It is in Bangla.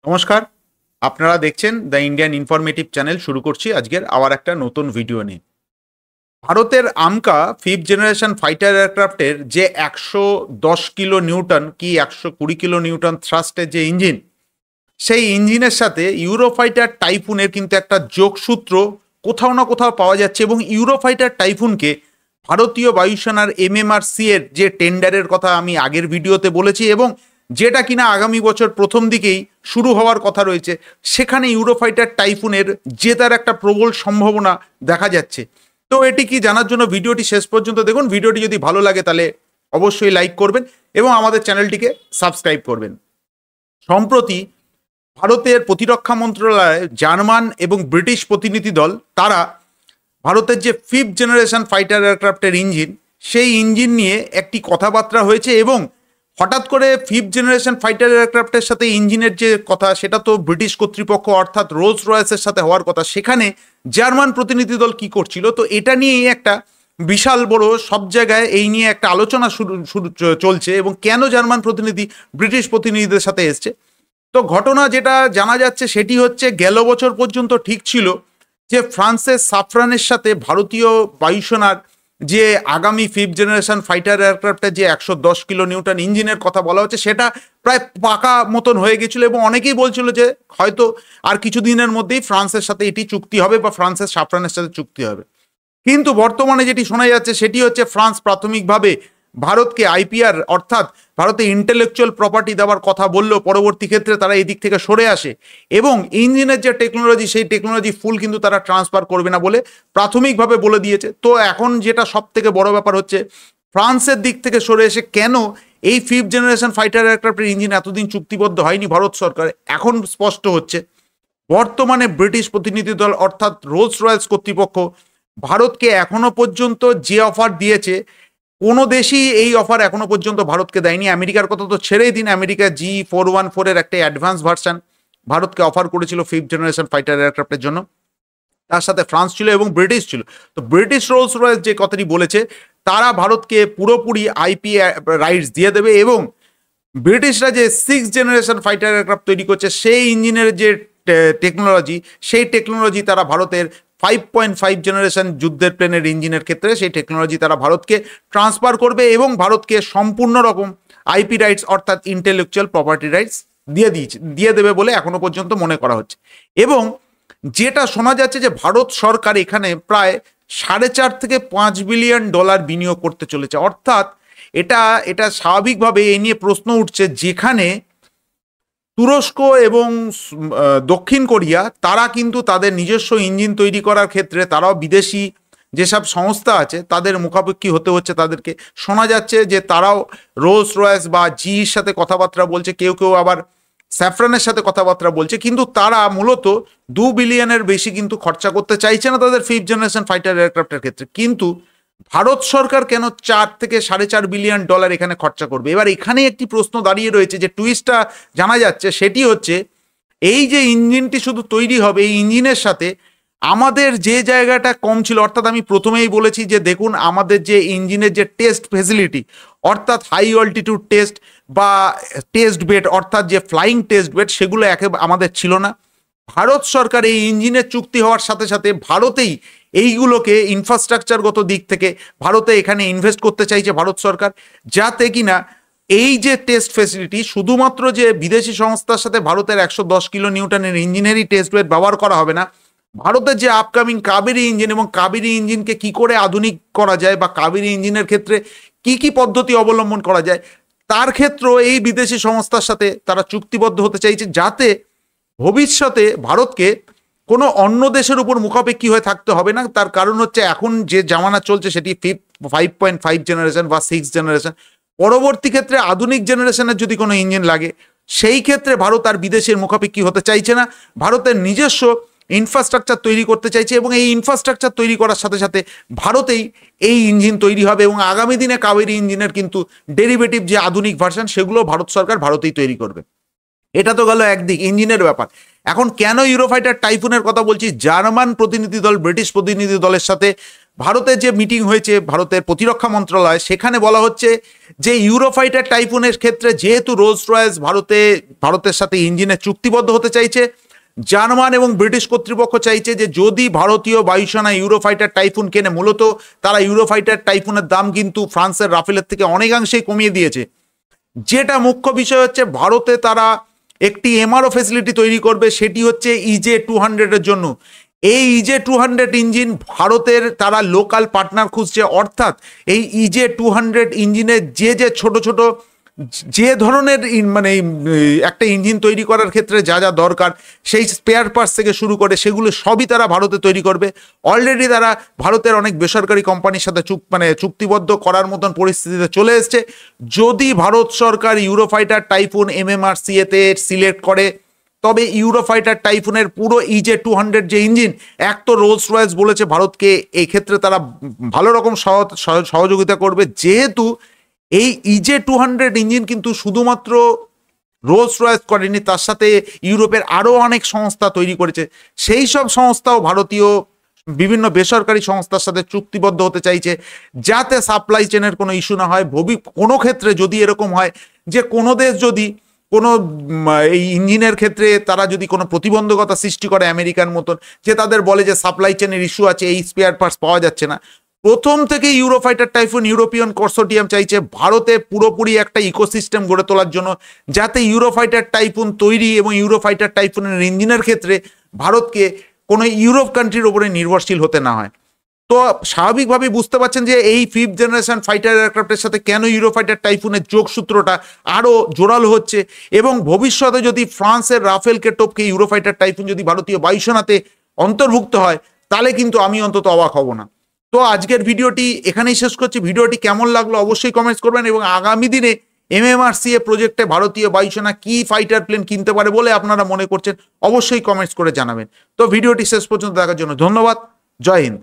নমস্কার। আপনারা দেখছেন দ্য ইন্ডিয়ান ইনফরমেটিভ চ্যানেল। শুরু করছি আজকের আবার একটা নতুন ভিডিও নিয়ে। ভারতের আমকা ফিফথ জেনারেশন ফাইটার এয়ারক্রাফটের যে ১১০ কিলো নিউটন কি ১২০ কিলো নিউটন থ্রাস্টের যে ইঞ্জিন, সেই ইঞ্জিনের সাথে ইউরোফাইটার টাইফুনের কিন্তু একটা যোগসূত্র কোথাও না কোথাও পাওয়া যাচ্ছে। এবং ইউরোফাইটার টাইফুনকে ভারতীয় বায়ুসেনার এমএমআরসি এর যে টেন্ডারের কথা আমি আগের ভিডিওতে বলেছি, এবং যেটা কিনা আগামী বছর প্রথম দিকেই শুরু হওয়ার কথা রয়েছে, সেখানে ইউরোফাইটার টাইফুনের জেতার একটা প্রবল সম্ভাবনা দেখা যাচ্ছে। তো এটি কি জানার জন্য ভিডিওটি শেষ পর্যন্ত দেখুন। ভিডিওটি যদি ভালো লাগে তাহলে অবশ্যই লাইক করবেন এবং আমাদের চ্যানেলটিকে সাবস্ক্রাইব করবেন। সম্প্রতি ভারতের প্রতিরক্ষা মন্ত্রণালয়ে জার্মান এবং ব্রিটিশ প্রতিনিধি দল তারা ভারতের যে ফিফথ জেনারেশন ফাইটার এয়ারক্রাফটের ইঞ্জিন, সেই ইঞ্জিন নিয়ে একটি কথাবার্তা হয়েছে। এবং হঠাৎ করে ফিফথ জেনারেশন ফাইটার এয়ারক্রাফটের সাথে ইঞ্জিনের যে কথা, সেটা তো ব্রিটিশ কর্তৃপক্ষ অর্থাৎ রোলস রয়েসের সাথে হওয়ার কথা, সেখানে জার্মান প্রতিনিধি দল কী করছিল, তো এটা নিয়েই একটা বিশাল বড় সব জায়গায় এই নিয়ে একটা আলোচনা চলছে। এবং কেন জার্মান প্রতিনিধি ব্রিটিশ প্রতিনিধিদের সাথে এসছে, তো ঘটনা যেটা জানা যাচ্ছে সেটি হচ্ছে গেল বছর পর্যন্ত ঠিক ছিল যে ফ্রান্সের সাফরানের সাথে ভারতীয় বায়ুসেনার যে আগামী ফিফথ জেনারেশন ফাইটার এয়ারক্রাফটের যে ১১০ কিলো নিউটন ইঞ্জিনের কথা বলা হচ্ছে, সেটা প্রায় পাকা মতন হয়ে গেছিল। এবং অনেকেই বলছিল যে হয়তো আর কিছুদিনের মধ্যেই ফ্রান্সের সাথে এটি চুক্তি হবে বা ফ্রান্সের সাফরানের সাথে চুক্তি হবে। কিন্তু বর্তমানে যেটি শোনা যাচ্ছে সেটি হচ্ছে ফ্রান্স প্রাথমিকভাবে ভারতকে আইপিআর অর্থাৎ ভারতে ইন্টেলেকচুয়াল প্রপার্টি দেওয়ার কথা বললেও পরবর্তী ক্ষেত্রে তারা এই দিক থেকে সরে আসে এবং ইঞ্জিনের যে টেকনোলজি, সেই টেকনোলজি ফুল কিন্তু তারা ট্রান্সফার করবে না বলে প্রাথমিকভাবে বলে দিয়েছে। তো এখন যেটা সব থেকে বড় ব্যাপার হচ্ছে ফ্রান্সের দিক থেকে সরে এসে কেন এই ফিফথ জেনারেশন ফাইটার এয়ারক্রাফটের ইঞ্জিন এতদিন চুক্তিবদ্ধ হয়নি ভারত সরকার, এখন স্পষ্ট হচ্ছে। বর্তমানে ব্রিটিশ প্রতিনিধি দল অর্থাৎ রোলস রয়েস কর্তৃপক্ষ ভারতকে এখনো পর্যন্ত যে অফার দিয়েছে, কোনো দেশই এই অফার এখনো পর্যন্ত ভারতকে দেয়নি। আমেরিকার কথা তো ছেড়েই দিন, আমেরিকা G414 একটা অ্যাডভান্স ভার্সন ভারতকে অফার করেছিল ফিফথ জেনারেশন ফাইটার এয়ারক্রাফটের জন্য। তার সাথে ফ্রান্স ছিল এবং ব্রিটিশ ছিল। তো ব্রিটিশ রোলস রয়েস যে কথাটি বলেছে, তারা ভারতকে পুরোপুরি আইপি রাইটস দিয়ে দেবে এবং ব্রিটিশরা যে সিক্স জেনারেশন ফাইটার এয়ারক্রাফট তৈরি করছে, সেই ইঞ্জিনের যে টেকনোলজি, সেই টেকনোলজি তারা ভারতের 5.5 জেনারেশন যুদ্ধের প্লেনের ইঞ্জিনের ক্ষেত্রে সেই টেকনোলজি তারা ভারতকে ট্রান্সফার করবে এবং ভারতকে সম্পূর্ণ রকম আইপি রাইটস অর্থাৎ ইন্টেলেকচুয়াল প্রপার্টি রাইটস দিয়ে দেবে বলে এখনো পর্যন্ত মনে করা হচ্ছে। এবং যেটা শোনা যাচ্ছে যে ভারত সরকার এখানে প্রায় 4.5 থেকে 5 বিলিয়ন ডলার বিনিয়োগ করতে চলেছে। অর্থাৎ এটা এটা স্বাভাবিকভাবে এ নিয়ে প্রশ্ন উঠছে, যেখানে তুরস্ক এবং দক্ষিণ কোরিয়া তারা কিন্তু তাদের নিজস্ব ইঞ্জিন তৈরি করার ক্ষেত্রে তারাও বিদেশি যেসব সংস্থা আছে তাদের মুখাপেক্ষি হতে হচ্ছে তাদেরকে। শোনা যাচ্ছে যে তারাও রোলস রয়েস বা জির সাথে কথাবার্তা বলছে, কেউ কেউ আবার স্যাফরানের সাথে কথাবার্তা বলছে, কিন্তু তারা মূলত 2 বিলিয়নের বেশি কিন্তু খরচা করতে চাইছে না তাদের ফিফথ জেনারেশন ফাইটার এয়ারক্রাফটের ক্ষেত্রে। কিন্তু ভারত সরকার কেন 4 থেকে 4.5 বিলিয়ন ডলার এখানে খরচা করবে? এবার এখানে একটি প্রশ্ন দাঁড়িয়ে রয়েছে, যে টুইস্টটা জানা যাচ্ছে সেটি হচ্ছে, এই যে ইঞ্জিনটি শুধু তৈরি হবে, এই ইঞ্জিনের সাথে আমাদের যে জায়গাটা কম ছিল, অর্থাৎ আমি প্রথমেই বলেছি যে দেখুন আমাদের যে ইঞ্জিনের যে টেস্ট ফেসিলিটি অর্থাৎ হাই অল্টিটিউড টেস্ট বা টেস্ট বেড অর্থাৎ যে ফ্লাইং টেস্ট বেড, সেগুলো আমাদের ছিল না। ভারত সরকার এই ইঞ্জিনের চুক্তি হওয়ার সাথে সাথে ভারতেই এইগুলোকে ইনফ্রাস্ট্রাকচারগত দিক থেকে ভারতে এখানে ইনভেস্ট করতে চাইছে ভারত সরকার, যাতে কিনা এই যে টেস্ট ফেসিলিটি শুধুমাত্র যে বিদেশি সংস্থার সাথে ভারতের 110 কিলো নিউটনের ইঞ্জিনেরই টেস্ট বেড ব্যবহার করা হবে না, ভারতের যে আপকামিং কাবেরী ইঞ্জিন এবং কাবেরী ইঞ্জিনকে কি করে আধুনিক করা যায় বা কাবেরী ইঞ্জিনের ক্ষেত্রে কি কি পদ্ধতি অবলম্বন করা যায়, তার ক্ষেত্রেও এই বিদেশি সংস্থার সাথে তারা চুক্তিবদ্ধ হতে চাইছে, যাতে ভবিষ্যতে ভারতকে কোনো অন্য দেশের উপর মুখাপেক্ষি হয়ে থাকতে হবে না। তার কারণ হচ্ছে এখন যে জামানা চলছে সেটি 5.5 জেনারেশন বা 6 জেনারেশন। পরবর্তী ক্ষেত্রে আধুনিক জেনারেশনের যদি কোনো ইঞ্জিন লাগে, সেই ক্ষেত্রে ভারত আর বিদেশের মুখাপেক্ষি হতে চাইছে না, ভারতের নিজস্ব ইনফ্রাস্ট্রাকচার তৈরি করতে চাইছে এবং এই ইনফ্রাস্ট্রাকচার তৈরি করার সাথে সাথে ভারতেই এই ইঞ্জিন তৈরি হবে এবং আগামী দিনে কাবেরী ইঞ্জিনের কিন্তু ডেরিভেটিভ যে আধুনিক ভার্সন, সেগুলো ভারত সরকার ভারতেই তৈরি করবে। এটা তো গেল একদিক ইঞ্জিনের ব্যাপার। এখন কেন ইউরোফাইটার টাইফুনের কথা বলছি, জার্মান প্রতিনিধি দল ব্রিটিশ প্রতিনিধি দলের সাথে ভারতের যে মিটিং হয়েছে ভারতের প্রতিরক্ষা মন্ত্রণালয়, সেখানে বলা হচ্ছে যে ইউরোফাইটার টাইফুনের ক্ষেত্রে যেহেতু রোলস রয়েস ভারতের সাথে ইঞ্জিনে চুক্তিবদ্ধ হতে চাইছে, জার্মান এবং ব্রিটিশ কর্তৃপক্ষ চাইছে যে যদি ভারতীয় বায়ুসেনা ইউরোফাইটার টাইফুন কেনে, মূলত তারা ইউরোফাইটার টাইফুনের দাম কিন্তু ফ্রান্সের রাফেলের থেকে অনেকাংশেই কমিয়ে দিয়েছে। যেটা মুখ্য বিষয় হচ্ছে ভারতে তারা একটি এমআরও ফ্যাসিলিটি তৈরি করবে, সেটি হচ্ছে EJ-200-এর জন্য। এই EJ-200 ইঞ্জিন ভারতের তারা লোকাল পার্টনার খুঁজছে, অর্থাৎ এই EJ-200 ইঞ্জিনের যে ছোট ছোট যে ধরনের মানে একটা ইঞ্জিন তৈরি করার ক্ষেত্রে যা যা দরকার, সেই স্পেয়ার পার্টস থেকে শুরু করে সেগুলো সবই তারা ভারতে তৈরি করবে। অলরেডি তারা ভারতের অনেক বেসরকারি কোম্পানির সাথে চুক্তিবদ্ধ করার মতন পরিস্থিতিতে চলে এসছে। যদি ভারত সরকার ইউরোফাইটার টাইফুন MMRCA-তে সিলেক্ট করে, তবে ইউরোফাইটার টাইফুনের পুরো EJ-200 যে ইঞ্জিন, এক তো রোলস রয়েস বলেছে ভারতকে এই ক্ষেত্রে তারা ভালো রকম সহযোগিতা করবে, যেহেতু এই EJ-200 ইঞ্জিন কিন্তু শুধুমাত্র রোলস রয়েস করেনি, তার সাথে ইউরোপের আরও অনেক সংস্থা তৈরি করেছে। সেই সব সংস্থাও ভারতীয় বিভিন্ন বেসরকারি সংস্থার সাথে চুক্তিবদ্ধ হতে চাইছে, যাতে সাপ্লাই চেনের কোনো ইস্যু না হয়। কোনো ক্ষেত্রে যদি এরকম হয় যে কোনো দেশ যদি কোনো এই ইঞ্জিনের ক্ষেত্রে তারা যদি কোনো প্রতিবন্ধকতা সৃষ্টি করে আমেরিকার মতন, যে তাদের বলে যে সাপ্লাই চেনের ইস্যু আছে, এই স্পেয়ার পার্টস পাওয়া যাচ্ছে না, প্রথম থেকে ইউরোফাইটার টাইফুন ইউরোপিয়ান কনসোর্টিয়াম চাইছে ভারতে পুরোপুরি একটা ইকোসিস্টেম গড়ে তোলার জন্য, যাতে ইউরোফাইটার টাইফুন তৈরি এবং ইউরোফাইটার টাইফুনের ইঞ্জিনের ক্ষেত্রে ভারতকে কোনো ইউরোপ কান্ট্রির ওপরে নির্ভরশীল হতে না হয়। তো স্বাভাবিকভাবে বুঝতে পারছেন যে এই 5th জেনারেশন ফাইটার এয়ারক্রাফটের সাথে কেন ইউরোফাইটার টাইফুনের যোগসূত্রটা আরও জোরালো হচ্ছে, এবং ভবিষ্যতে যদি ফ্রান্সের রাফেলকে টপকে ইউরোফাইটার টাইফুন যদি ভারতীয় বায়ুসেনাতে অন্তর্ভুক্ত হয়, তাহলে কিন্তু আমি অন্তত অবাক হব না। তো আজকের ভিডিওটি এখানেই শেষ করছি। ভিডিওটি কেমন লাগলো অবশ্যই কমেন্টস করবেন, এবং আগামী দিনে MMRCA প্রজেক্টে ভারতীয় বায়ুসেনা কি ফাইটার প্লেন কিনতে পারে বলে আপনারা মনে করছেন অবশ্যই কমেন্টস করে জানাবেন। তো ভিডিওটি শেষ পর্যন্ত দেখার জন্য ধন্যবাদ। জয় হিন্দ।